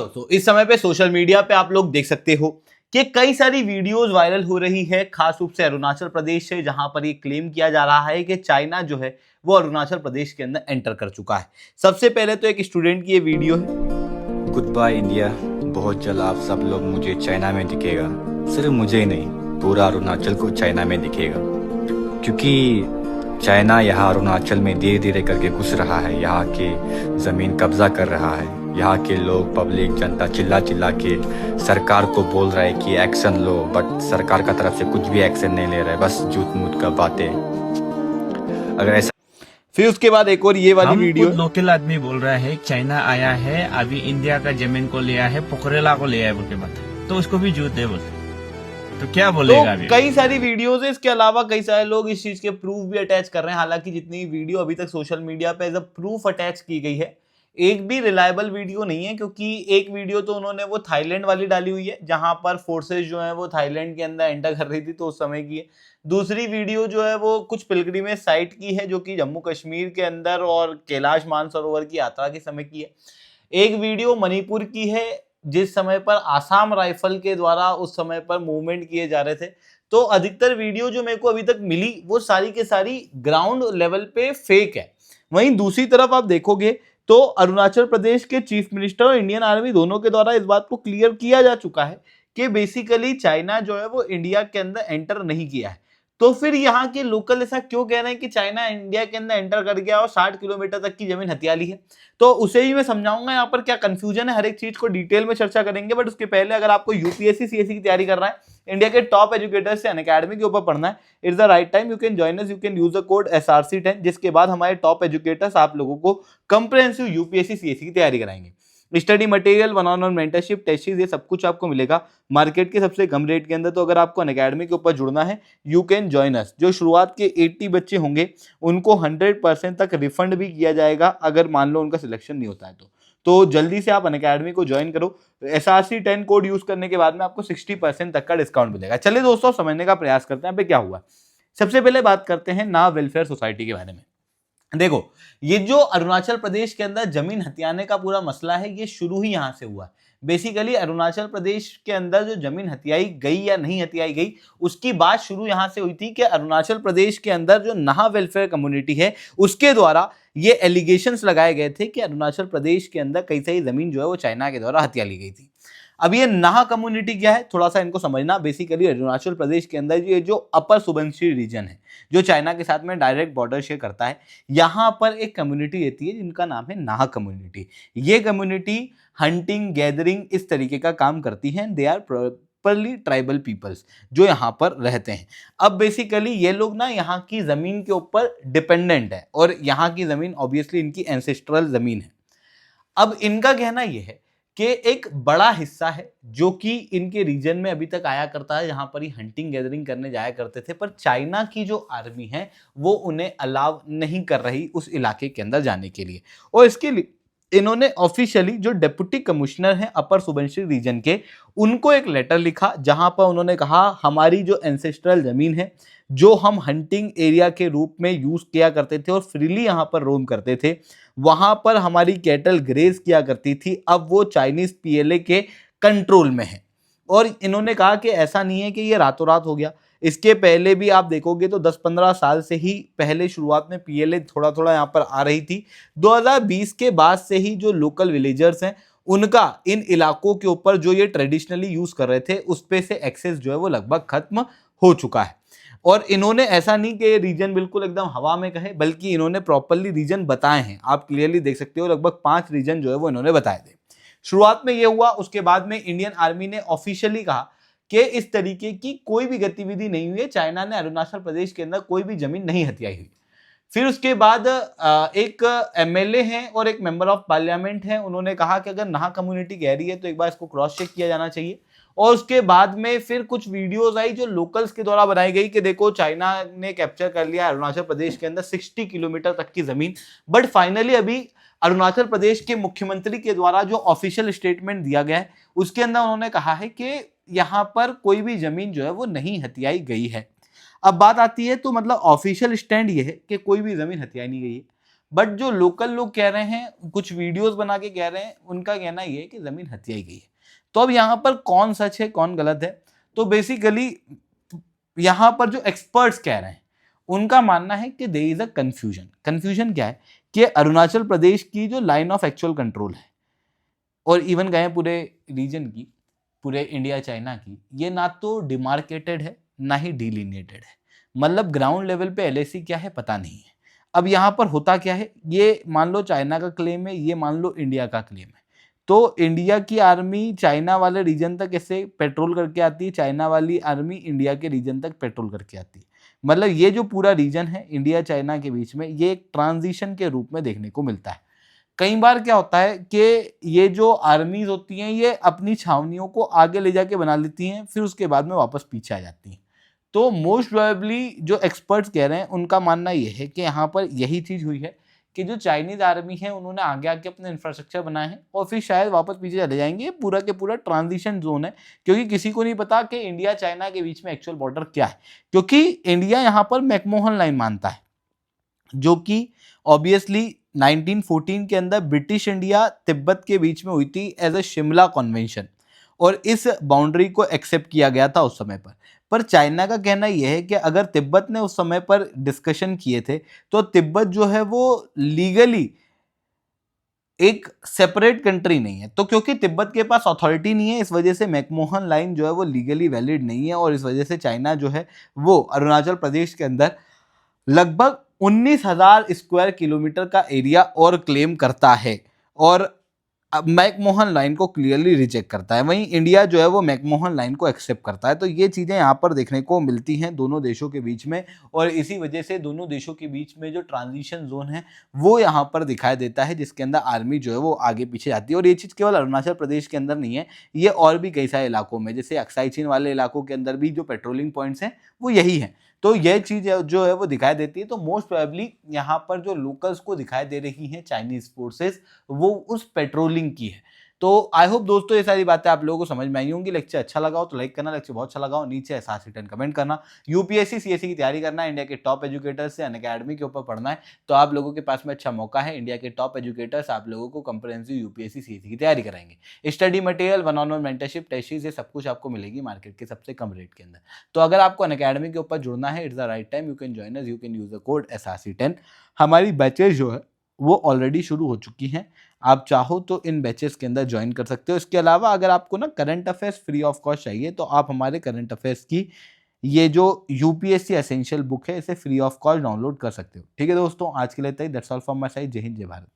दोस्तों इस समय पे सोशल मीडिया पे आप लोग देख सकते हो कि कई सारी वीडियोस वायरल हो रही है, खास रूप से अरुणाचल प्रदेश से, जहां पर ये क्लेम किया जा रहा है कि चाइना जो है वो अरुणाचल प्रदेश के अंदर एंटर कर चुका है। सबसे पहले तो एक स्टूडेंट की ये वीडियो है। गुड बाय इंडिया, बहुत जल्द आप सब लोग मुझे चाइना में दिखेगा। सिर्फ मुझे ही नहीं, पूरा अरुणाचल को चाइना में दिखेगा, क्योंकि चाइना यहाँ अरुणाचल में धीरे धीरे करके घुस रहा है, यहाँ के ज़मीन कब्जा कर रहा है। यहाँ के लोग, पब्लिक, जनता चिल्ला चिल्ला के सरकार को बोल रहा है कि एक्शन लो, बट सरकार का तरफ से कुछ भी एक्शन नहीं ले रहा है, बस झूठ मूठ का बातें। अगर ऐसा फिर उसके बाद एक और ये वाली वीडियो खुद लोकल आदमी बोल रहा है चाइना आया है, अभी इंडिया का जमीन को लिया है, पोखरेला को लिया है बोल के बात, तो उसको भी झूठ है बोलते, तो क्या बोलेगा अभी? कई सारी वीडियोस है, इसके अलावा कई सारे लोग इस चीज के प्रूफ भी अटैच कर रहे हैं। हालांकि जितनी वीडियो अभी तक सोशल मीडिया पे एज अ प्रूफ अटैच की गई है, एक भी रिलायबल वीडियो नहीं है, क्योंकि एक वीडियो तो उन्होंने वो थाईलैंड वाली डाली हुई है जहां पर फोर्सेस जो है वो थाईलैंड के अंदर एंटर कर रही थी, तो उस समय की है। दूसरी वीडियो जो है वो कुछ पिलग्रिमेज साइट की है, जो कि जम्मू कश्मीर के अंदर और कैलाश मानसरोवर की यात्रा के समय की है। एक वीडियो मणिपुर की है, जिस समय पर आसाम राइफल के द्वारा उस समय पर मूवमेंट किए जा रहे थे। तो अधिकतर वीडियो जो मेरे को अभी तक मिली वो सारी के सारी ग्राउंड लेवल पे फेक है। वहीं दूसरी तरफ आप देखोगे तो अरुणाचल प्रदेश के चीफ मिनिस्टर और इंडियन आर्मी दोनों के द्वारा इस बात को क्लियर किया जा चुका है कि बेसिकली चाइना जो है वो इंडिया के अंदर एंटर नहीं किया है। तो फिर यहाँ के लोकल ऐसा क्यों कह रहे हैं कि चाइना इंडिया के अंदर एंटर कर गया और 60 किलोमीटर तक की जमीन हथिया ली है? तो उसे ही मैं समझाऊंगा यहाँ पर क्या कंफ्यूजन है, हर एक चीज को डिटेल में चर्चा करेंगे। बट उसके पहले अगर आपको यूपीएससी सीएससी की तैयारी कर रहा है, इंडिया के टॉप एजुकेटर से अनअकैडमी के ऊपर पढ़ना है, it's the right time. You can join us, you can use the code SRC10, जिसके बाद हमारे टॉप एजुकेटर्स आप लोगों को कंप्रिहेंसिव यूपीएससी सीएससी की तैयारी कराएंगे। Study material, one on one mentorship, test series, ये सब कुछ आपको मिलेगा मार्केट के सबसे कम रेट के अंदर। तो अगर आपको अनअकैडमी के ऊपर जुड़ना है, यू कैन जॉइन अस। जो शुरुआत के 80 बच्चे होंगे उनको 100% तक रिफंड भी किया जाएगा अगर मान लो उनका सिलेक्शन नहीं होता है तो जल्दी से आप अनअकैडमी को ज्वाइन करो। SRC10 कोड यूज करने के बाद में आपको 60% तक का डिस्काउंट मिलेगा। चलिए दोस्तों, समझने का प्रयास करते हैं पे क्या हुआ। सबसे पहले बात करते हैं ना वेलफेयर सोसाइटी के बारे में। देखो, ये जो अरुणाचल प्रदेश के अंदर जमीन हथियाने का पूरा मसला है, ये शुरू ही यहां से हुआ है। बेसिकली अरुणाचल प्रदेश के अंदर जो जमीन हथियाई गई या नहीं हथियाई गई, उसकी बात शुरू यहां से हुई थी कि अरुणाचल प्रदेश के अंदर जो नाहा वेलफेयर कम्युनिटी है, उसके द्वारा ये एलिगेशंस लगाए गए थे कि अरुणाचल प्रदेश के अंदर कई सारी जमीन जो है वो चाइना के द्वारा हथिया ली गई थी। अब ये नाहा कम्युनिटी क्या है, थोड़ा सा इनको समझना। बेसिकली अरुणाचल प्रदेश के अंदर ये जो अपर सुबनसिरी रीजन है, जो चाइना के साथ में डायरेक्ट बॉर्डर शेयर करता है, यहाँ पर एक कम्युनिटी रहती है जिनका नाम है नाहा कम्युनिटी। ये कम्युनिटी हंटिंग, गैदरिंग, इस तरीके का काम करती है। They are properly tribal peoples जो यहाँ पर रहते हैं। अब बेसिकली ये लोग ना यहाँ की जमीन के ऊपर डिपेंडेंट है, और यहाँ की जमीन ऑब्वियसली इनकी एंसेस्ट्रल जमीन है। अब इनका कहना यह है कि एक बड़ा हिस्सा है जो कि इनके रीजन में अभी तक आया करता है, जहां पर ही हंटिंग गैदरिंग करने जाया करते थे, पर चाइना की जो आर्मी है वो उन्हें अलाउ नहीं कर रही उस इलाके के अंदर जाने के लिए। और इसके लिए इन्होंने ऑफिशियली जो डिप्टी कमिश्नर हैं अपर सुबनसिरी रीजन के, उनको एक लेटर लिखा, जहां पर उन्होंने कहा हमारी जो एंसेस्ट्रल जमीन है, जो हम हंटिंग एरिया के रूप में यूज किया करते थे और फ्रीली यहाँ पर रोम करते थे, वहां पर हमारी कैटल ग्रेज किया करती थी, अब वो चाइनीज PLA के कंट्रोल में है। और इन्होंने कहा कि ऐसा नहीं है कि ये रातों रात हो गया, इसके पहले भी आप देखोगे तो 10-15 साल से ही पहले शुरुआत में PLA थोड़ा थोड़ा यहाँ पर आ रही थी। 2020 के बाद से ही जो लोकल विलेजर्स हैं, उनका इन इलाकों के ऊपर जो ये ट्रेडिशनली यूज कर रहे थे, उस पे से एक्सेस जो है वो लगभग खत्म हो चुका है। और इन्होंने ऐसा नहीं कि ये रीजन बिल्कुल एकदम हवा में कहे, बल्कि इन्होंने प्रॉपरली रीजन बताए हैं। आप क्लियरली देख सकते हो, लगभग 5 रीजन जो है वो इन्होंने बताए थे। शुरुआत में ये हुआ, उसके बाद में इंडियन आर्मी ने ऑफिशियली कहा कि इस तरीके की कोई भी गतिविधि नहीं हुई है, चाइना ने अरुणाचल प्रदेश के अंदर कोई भी जमीन नहीं हथियाई हुई। फिर उसके बाद एक MLA हैं और एक मेंबर ऑफ पार्लियामेंट हैं, उन्होंने कहा कि अगर नाहा कम्युनिटी कह रही है तो एक बार इसको क्रॉस चेक किया जाना चाहिए। और उसके बाद में फिर कुछ वीडियोस आई जो लोकल्स के द्वारा बनाई गई कि देखो चाइना ने कैप्चर कर लिया अरुणाचल प्रदेश के अंदर 60 किलोमीटर तक की जमीन। बट फाइनली अभी अरुणाचल प्रदेश के मुख्यमंत्री के द्वारा जो ऑफिशियल स्टेटमेंट दिया गया है, उसके अंदर उन्होंने कहा है कि यहाँ पर कोई भी जमीन जो है वो नहीं हथियाई गई है। अब बात आती है तो मतलब ऑफिशियल स्टैंड ये है कि कोई भी जमीन हथियाई नहीं गई है, बट जो लोकल लोग कह रहे हैं, कुछ वीडियोस बना के कह रहे हैं, उनका कहना ये है कि जमीन हथियाई गई है। तो अब यहाँ पर कौन सच है कौन गलत है, तो बेसिकली यहाँ पर जो एक्सपर्ट्स कह रहे हैं उनका मानना है कि देयर इज अ कंफ्यूजन क्या है कि अरुणाचल प्रदेश की जो लाइन ऑफ एक्चुअल कंट्रोल है और इवन गए पूरे रीजन की, पूरे इंडिया चाइना की, ये ना तो डिमार्केटेड है ना ही डिलिनिएटेड है। मतलब ग्राउंड लेवल पे एलएसी क्या है पता नहीं है। अब यहाँ पर होता क्या है, ये मान लो चाइना का क्लेम है, ये मान लो इंडिया का क्लेम है, तो इंडिया की आर्मी चाइना वाले रीजन तक ऐसे पेट्रोल करके आती है, चाइना वाली आर्मी इंडिया के रीजन तक पेट्रोल करके आती है। मतलब ये जो पूरा रीजन है इंडिया चाइना के बीच में, ये एक ट्रांजिशन के रूप में देखने को मिलता है। कई बार क्या होता है कि ये जो आर्मीज होती हैं ये अपनी छावनियों को आगे ले जाके बना लेती हैं, फिर उसके बाद में वापस पीछे आ जाती हैं। तो मोस्ट प्रोबेबली जो एक्सपर्ट्स कह रहे हैं उनका मानना ये है कि यहाँ पर यही चीज हुई है कि जो चाइनीज आर्मी है उन्होंने आगे आके अपने इंफ्रास्ट्रक्चर बनाए हैं और फिर शायद वापस पीछे चले जाएंगे। पूरा के पूरा ट्रांजिशन जोन है, क्योंकि किसी को नहीं पता कि इंडिया चाइना के बीच में एक्चुअल बॉर्डर क्या है, क्योंकि इंडिया यहाँ पर मैकमोहन लाइन मानता है, जो कि ऑब्वियसली 1914 के अंदर ब्रिटिश इंडिया तिब्बत के बीच में हुई थी एज अ शिमला कन्वेंशन, और इस बाउंड्री को एक्सेप्ट किया गया था उस समय पर चाइना का कहना यह है कि अगर तिब्बत ने उस समय पर डिस्कशन किए थे तो तिब्बत जो है वो लीगली एक सेपरेट कंट्री नहीं है, तो क्योंकि तिब्बत के पास अथॉरिटी नहीं है इस वजह से मैकमोहन लाइन जो है वो लीगली वैलिड नहीं है, और इस वजह से चाइना जो है वो अरुणाचल प्रदेश के अंदर लगभग 19,000 स्क्वायर किलोमीटर का एरिया और क्लेम करता है और मैकमोहन लाइन को क्लियरली रिजेक्ट करता है। वहीं इंडिया जो है वो मैकमोहन लाइन को एक्सेप्ट करता है। तो ये चीज़ें यहाँ पर देखने को मिलती हैं दोनों देशों के बीच में, और इसी वजह से दोनों देशों के बीच में जो ट्रांजिशन जोन है वो यहाँ पर दिखाई देता है, जिसके अंदर आर्मी जो है वो आगे पीछे जाती है। और ये चीज़ केवल अरुणाचल प्रदेश के अंदर नहीं है, ये और भी कई सारे इलाकों में, जैसे अक्साई चीन वाले इलाकों के अंदर भी जो पेट्रोलिंग पॉइंट्स हैं वो यही है। तो यह चीज जो है वो दिखाई देती है। तो मोस्ट प्रोबेबली यहाँ पर जो लोकल्स को दिखाई दे रही हैं चाइनीज फोर्सेस, वो उस पेट्रोलिंग की है। तो आई होप दोस्तों ये सारी बातें आप लोगों को समझ में आई होंगी। लेक्चर अच्छा लगा हो तो लाइक करना, लेक्चर बहुत अच्छा लगा हो नीचे साथ रिटर्न कमेंट करना। यूपीएससी सीएससी की तैयारी करना है, इंडिया के टॉप एजुकेटर्स से अनअकैडमी के ऊपर पढ़ना है, तो आप लोगों के पास में अच्छा मौका है। इंडिया के टॉप एजुकेटर्स आप लोगों को कंप्रिहेंसिव यूपीएससी सीएससी की तैयारी कराएंगे। Study material, one on one mentorship, test series, ये सब कुछ आपको मिलेगी मार्केट के सबसे कम रेट के अंदर। तो अगर आपको अनअकैडमी के ऊपर जुड़ना है, it's the right time, you can join us, you can use the code SRC10। हमारी बैचेज जो है वो ऑलरेडी शुरू हो चुकी हैं, आप चाहो तो इन बैचेस के अंदर ज्वाइन कर सकते हो। इसके अलावा अगर आपको ना current affairs free of cost चाहिए तो आप हमारे करंट अफेयर्स की ये जो यूपीएससी एसेंशियल बुक है इसे फ्री ऑफ कॉस्ट डाउनलोड कर सकते हो। ठीक है दोस्तों, आज के लिए इतना ही। That's all from my side. जय हिंद, जय भारत।